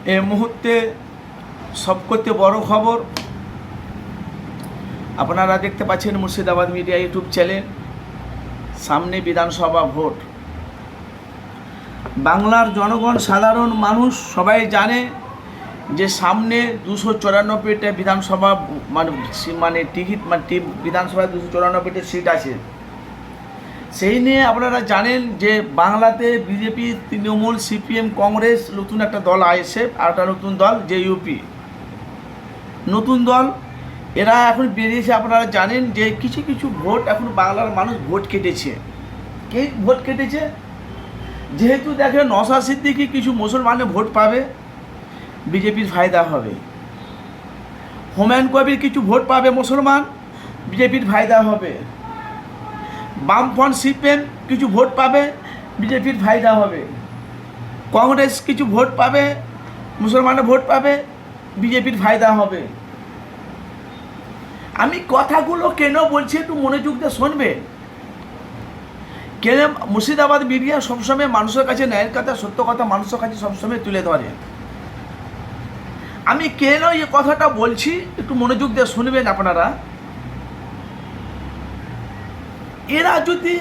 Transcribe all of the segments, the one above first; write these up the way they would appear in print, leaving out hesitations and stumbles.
এই মুহূর্তে সবকথেকে বড় খবর আপনারা দেখতে পাচ্ছেন মুর্শিদাবাদ মিডিয়া ইউটিউব চ্যানেল। সামনে বিধানসভা ভোট। বাংলার জনগণ সাধারণ মানুষ সবাই জানে যে সামনে 294টা বিধানসভা মানে টিকিট বিধানসভায় 294টা সিট আছে। সেই নিয়ে আপনারা জানেন যে বাংলাতে বিজেপি, তৃণমূল, সিপিএম, কংগ্রেস, নতুন একটা দল আইএসএফ, আর একটা নতুন দল জেইউপি, নতুন দল। এরা এখন বেরিয়েছে। আপনারা জানেন যে কিছু কিছু ভোট এখন বাংলার মানুষ ভোট কেটেছে। কে ভোট কেটেছে? যেহেতু দেখে নওশাদ সিদ্দিকী কিছু মুসলমানে ভোট পাবে, বিজেপির ফায়দা হবে। হুমায়ুন কবির কিছু ভোট পাবে মুসলমান, বিজেপির ফায়দা হবে। বামফ্রন্ট সিপিএম কিছু ভোট পাবে, বিজেপির ফায়দা হবে। কংগ্রেস কিছু ভোট পাবে, মুসলমানের ভোট পাবে, বিজেপির ফায়দা হবে। আমি কথাগুলো কেন বলছি একটু মনোযোগ দিয়ে শুনবেন। কেন মুর্শিদাবাদ মিডিয়া সবসময় মানুষের কাছে ন্যায়ের কথা, সত্য কথা মানুষের কাছে সবসময় তুলে ধরে। আমি কেন এই কথাটা বলছি একটু মনোযোগ দিয়ে শুনবেন আপনারা। এরা যদি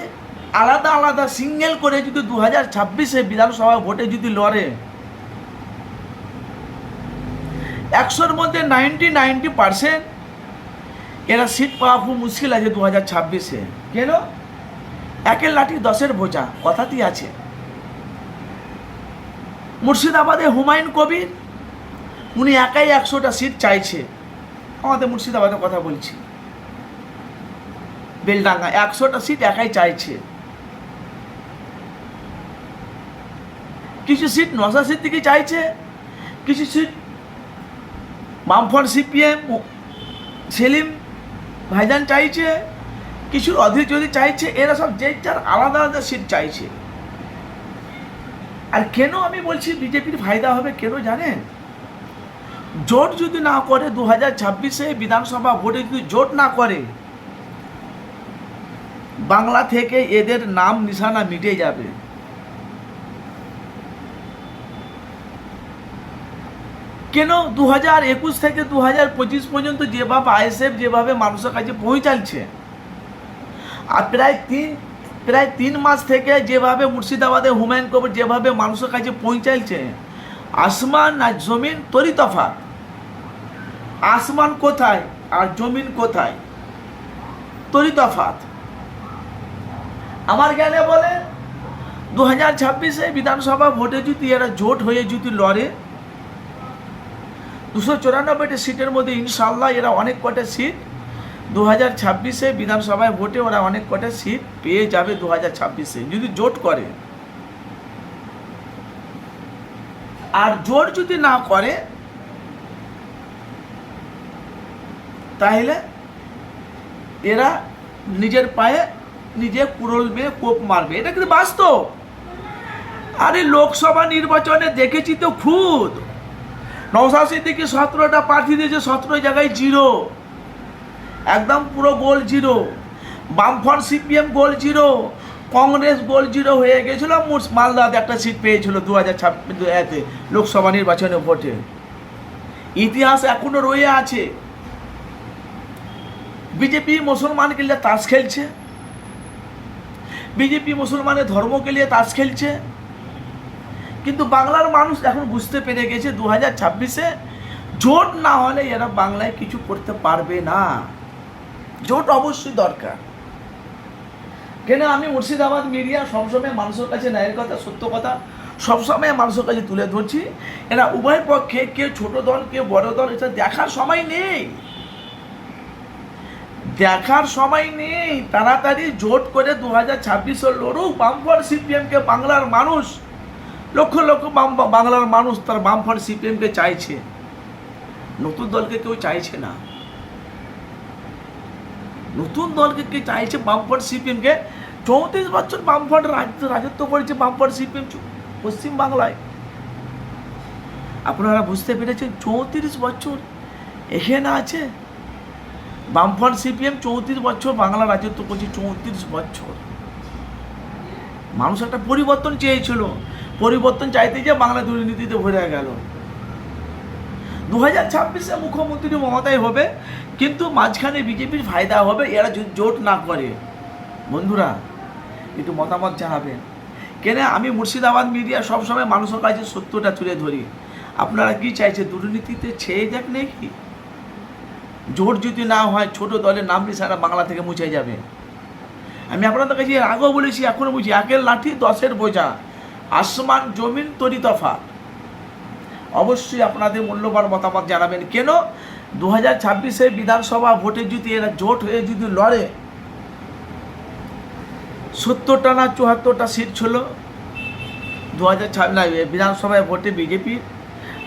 আলাদা আলাদা সিঙ্গেল করে যদি 2026-এ বিধানসভা ভোটে যদি লড়ে, 100-র মধ্যে 90% এরা সিট পাওয়া খুব মুশকিল আছে 2026-এ। কেন? একের লাঠি 10-এর বোঝা, কথাতেই আছে। মুর্শিদাবাদে হুমায়ুন কবির উনি একাই 100টা সিট চাইছে। আমাদের মুর্শিদাবাদের কথা বলছি, বেলডাঙ্গা 100টা সিট একাই চাইছে। কিছু সিট নওশাদ সিদ্দিকী চাইছে, কিছু সিট বামফ্রন্ট সিপিএম সেলিম ভাইজান চাইছে, কিছু অধীর যদি চাইছে। এরা সব যে যার আলাদা আলাদা সিট চাইছে। আর কেন আমি বলছি বিজেপির ফায়দা হবে কেন জানেন? জোট যদি না করে 2026-এ বিধানসভা ভোটে যদি জোট না করে, বাংলা থেকে এদের নাম নিশানা মিটে যাবে। কেন 2021 থেকে 2025 পর্যন্ত যেভাবে আইএসএফ যেভাবে মানুষের কাছে পৌঁছাচ্ছে, আর প্রায় 3 মাস থেকে যেভাবে মুর্শিদাবাদে হুমায়ুন কবির যেভাবে মানুষের কাছে পৌঁছাচ্ছে, আসমান আর জমিন তরি তফাৎ। আসমান কোথায় আর জমিন কোথায়? তরি তফাৎ। আমার জ্ঞানে বলে 2026-এ বিধানসভা ভোটে যদি এরা জোট হয়ে যদি লড়ে, 294টা সিটের মধ্যে ইনশাল্লাহ এরা অনেক কটা সিট 2026-এ বিধানসভায় ভোটে ওরা অনেক কটা সিট পেয়ে যাবে 2026-এ যদি জোট করে। আর জোট যদি না করে তাহলে এরা নিজের পায়ে নিজে কুড়লবে, কোপ মারবে। এটা কিন্তু বাস্তব। আরে লোকসভা নির্বাচনে দেখেছি তো খুদ, নওশাদ সিদ্দিকী 17টা প্রার্থী দিয়েছে, 17 জায়গায় 0, একদম পুরো গোল 0। বামফ্রন্ট সিপিএম গোল 0, কংগ্রেস গোল 0 হয়ে গেছিল। মালদাতে একটা সিট পেয়েছিল 2026 লোকসভা নির্বাচনে ভোটে। ইতিহাস এখনো রয়ে আছে। বিজেপি মুসলমানকে নিয়ে তাস খেলছে, বিজেপি মুসলমানের ধর্মকে নিয়ে তাস খেলছে। কিন্তু বাংলার মানুষ এখন বুঝতে পেরে গেছে 2026-এ জোট না হলে এরা বাংলায় কিছু করতে পারবে না। জোট অবশ্যই দরকার। কেন আমি মুর্শিদাবাদ মিডিয়া সবসময় মানুষের কাছে ন্যায়ের কথা, সত্য কথা সবসময় মানুষের কাছে তুলে ধরছি। এরা উভয় পক্ষে, কেউ ছোট দল কেউ বড় দল, এটা দেখার সময় নেই, দেখার সময় নেই। তাড়াতাড়ি জোট করে 2026-এ লড়ুক বামফ্রন্ট সিপিএমকে। বাংলার মানুষ, লক্ষ লক্ষ বাংলার মানুষ তার বামফ্রন্ট সিপিএমকে চাইছে, নতুন দলকে কেউ চাইছে না। নতুন দলকে কে চাইছে? বামফ্রন্ট সিপিএমকে। 34 বছর বামফ্রন্ট রাজত্ব করেছে বামফ্রন্ট সিপিএম পশ্চিম বাংলায়। আপনারা বুঝতে পেরেছেন? 34 বছর এখানে আছে বামফ্রন্ট সিপিএম। 34 বছর বাংলা রাজত্ব করছে, 34 বছর। মানুষ একটা পরিবর্তন চেয়েছিল, পরিবর্তন চাইতে যে বাংলা দুর্নীতিতে ভরে গেল। 2026-এ মুখ্যমন্ত্রী মমতাই হবে, কিন্তু মাঝখানে বিজেপির ফায়দা হবে এরা যদি জোট না করে। বন্ধুরা একটু মতামত জানাবেন। কেন আমি মুর্শিদাবাদ মিডিয়া সবসময় মানুষের কাছে সত্যটা তুলে ধরি। আপনারা কি চাইছে, দুর্নীতিতে ছেয়ে যাক নাকি? জোট যদি না হয় ছোট দলের নাম সারা বাংলা থেকে মুছে যাবে। আমি আপনাদের কাছে এর আগেও বলেছি, এখনও বলছি, একের লাঠি 10-এর বোঝা, আসমান জমিন তরি তফাৎ। অবশ্যই আপনাদের মূল্যবান মতামত জানাবেন। কেন 2026-এ বিধানসভা ভোটে যদি এরা জোট হয়ে যদি লড়ে, 70টা না 74টা সিট ছিল 2026 বিধানসভায় ভোটে বিজেপির,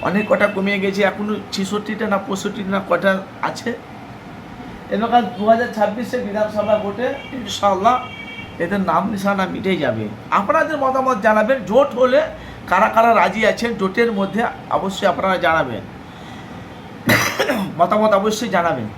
অনেক কটা কমিয়ে গেছে, এখনও 66টা না 65টা না কটা আছে। এবার 2026-এ বিধানসভা ভোটে ইনশাআল্লাহ এদের নাম নিশানা মিটে যাবে। আপনাদের মতামত জানাবেন। জোট হলে কারা কারা রাজি আছেন জোটের মধ্যে অবশ্যই আপনারা জানাবেন, মতামত অবশ্যই জানাবেন।